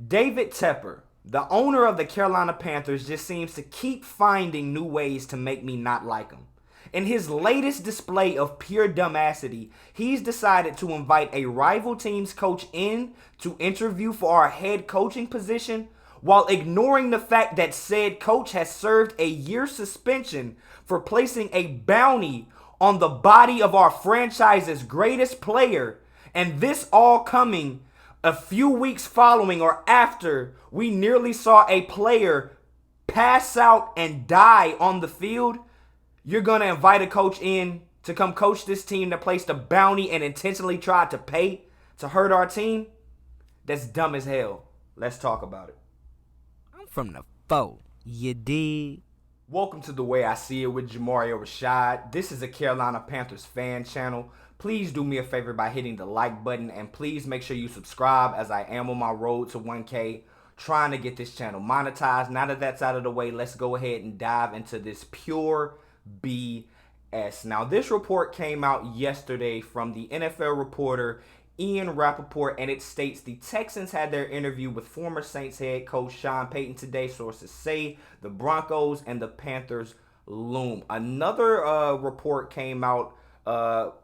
David Tepper, the owner of the Carolina Panthers, just seems to keep finding new ways to make me not like him. In his latest display of pure dumbassity, he's decided to invite a rival team's coach in to interview for our head coaching position while ignoring the fact that said coach has served a year suspension for placing a bounty on the body of our franchise's greatest player, and this all coming a few weeks following or after we nearly saw a player pass out and die on the field. You're going to invite a coach in to come coach this team that placed a bounty and intentionally tried to pay to hurt our team? That's dumb as hell. Let's talk about it. I'm from the foe. You dig? Welcome to The Way I See It with Jamario Rashad. This is a Carolina Panthers fan channel. Please do me a favor by hitting the like button, and please make sure you subscribe as I am on my road to 1K, trying to get this channel monetized. Now that that's out of the way, let's go ahead and dive into this pure BS. Now, this report came out yesterday from the NFL reporter Ian Rapoport, and it states the Texans had their interview with former Saints head coach Sean Payton today. Sources say the Broncos and the Panthers loom. Another report came out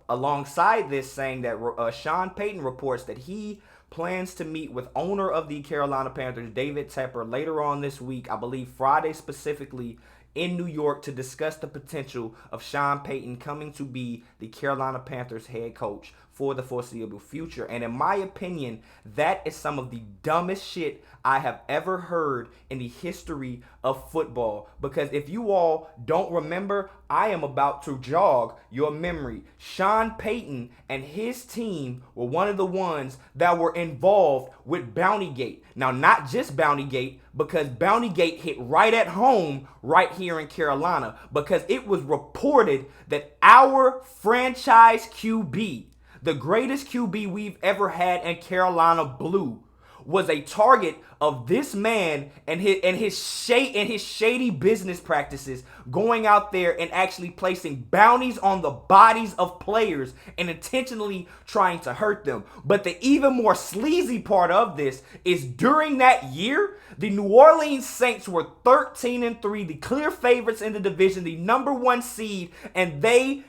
alongside this saying that Sean Payton reports that he plans to meet with owner of the Carolina Panthers, David Tepper, later on this week, I believe Friday specifically, in New York to discuss the potential of Sean Payton coming to be the Carolina Panthers head coach for the foreseeable future. And in my opinion, that is some of the dumbest shit I have ever heard in the history of football. Because if you all don't remember, I am about to jog your memory. Sean Payton and his team were one of the ones that were involved with Bountygate. Now, not just Bountygate, because Bountygate hit right at home right here in Carolina, because it was reported that our franchise QB, the greatest QB we've ever had in Carolina blue, was a target of this man and his shady business practices, going out there and actually placing bounties on the bodies of players and intentionally trying to hurt them. But the even more sleazy part of this is during that year, the New Orleans Saints were 13-3, the clear favorites in the division, the number one seed, and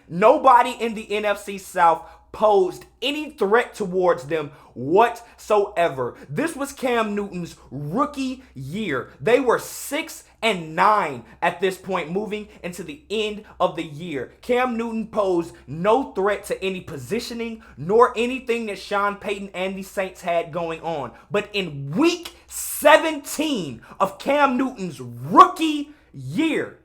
nobody in the NFC South posed any threat towards them whatsoever. This was Cam Newton's rookie year. They were 6-9 at this point, moving into the end of the year. Cam Newton posed no threat to any positioning nor anything that Sean Payton and the Saints had going on. But in week 17 of Cam Newton's rookie year,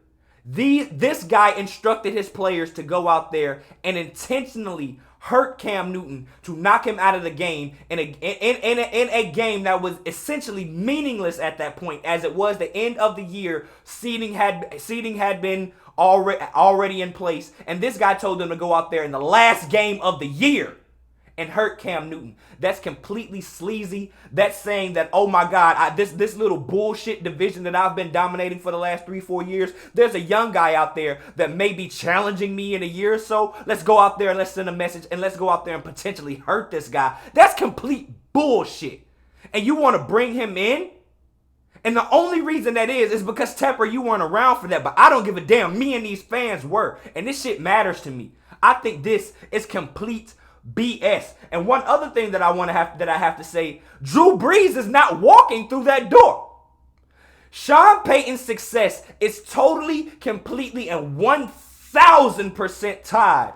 this guy instructed his players to go out there and intentionally hurt Cam Newton to knock him out of the game in a game that was essentially meaningless at that point, as it was the end of the year. Seeding had been already in place, and this guy told them to go out there in the last game of the year and hurt Cam Newton. That's completely sleazy. That's saying that, oh my God, this little bullshit division that I've been dominating for the last 3-4 years, there's a young guy out there that may be challenging me in a year or so. Let's go out there and let's send a message and let's go out there and potentially hurt this guy. That's complete bullshit. And you want to bring him in? And the only reason that is because Tepper, you weren't around for that. But I don't give a damn. Me and these fans were. And this shit matters to me. I think this is complete BS. And one other thing that I have to say, Drew Brees is not walking through that door. Sean Payton's success is totally, completely, and 1,000% tied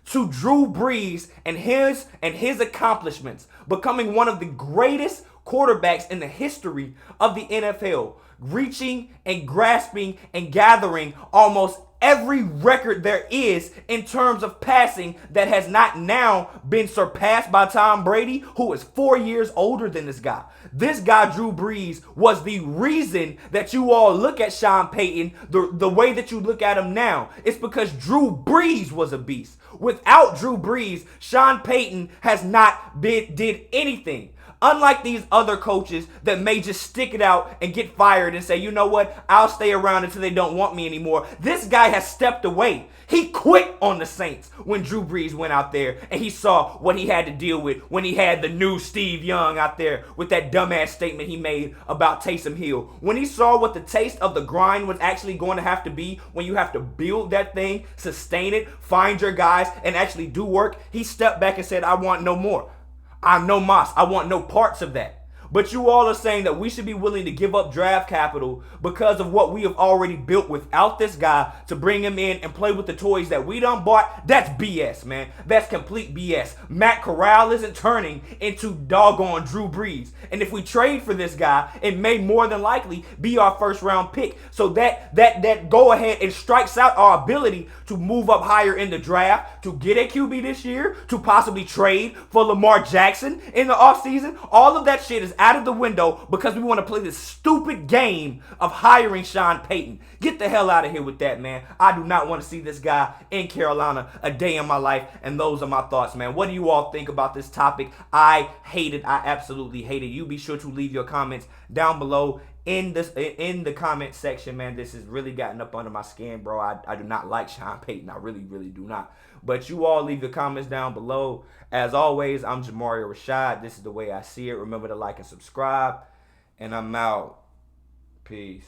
to Drew Brees and his accomplishments, becoming one of the greatest quarterbacks in the history of the NFL, reaching and grasping and gathering almost every record there is in terms of passing that has not now been surpassed by Tom Brady, who is 4 years older than this guy. This guy, Drew Brees, was the reason that you all look at Sean Payton the way that you look at him now. It's because Drew Brees was a beast. Without Drew Brees, Sean Payton has not did anything. Unlike these other coaches that may just stick it out and get fired and say, you know what, I'll stay around until they don't want me anymore. This guy has stepped away. He quit on the Saints when Drew Brees went out there and he saw what he had to deal with when he had the new Steve Young out there with that dumbass statement he made about Taysom Hill. When he saw what the taste of the grind was actually going to have to be when you have to build that thing, sustain it, find your guys, and actually do work, he stepped back and said, I want no more. I'm no mas. I want no parts of that. But you all are saying that we should be willing to give up draft capital because of what we have already built without this guy to bring him in and play with the toys that we done bought. That's BS, man. That's complete BS. Matt Corral isn't turning into doggone Drew Brees. And if we trade for this guy, it may more than likely be our first round pick. So that go ahead and strikes out our ability to move up higher in the draft, to get a QB this year, to possibly trade for Lamar Jackson in the offseason. All of that shit is out of the window because we want to play this stupid game of hiring Sean Payton. Get the hell out of here with that, man. I do not want to see this guy in Carolina a day in my life, and those are my thoughts, man. What do you all think about this topic? I hate it. I absolutely hate it. You be sure to leave your comments down below in the comment section, man. This has really gotten up under my skin, bro. I do not like Sean Payton. I really, really do not. But you all leave your comments down below. As always, I'm Jamario Rashad. This is the way I see it. Remember to like and subscribe. And I'm out. Peace.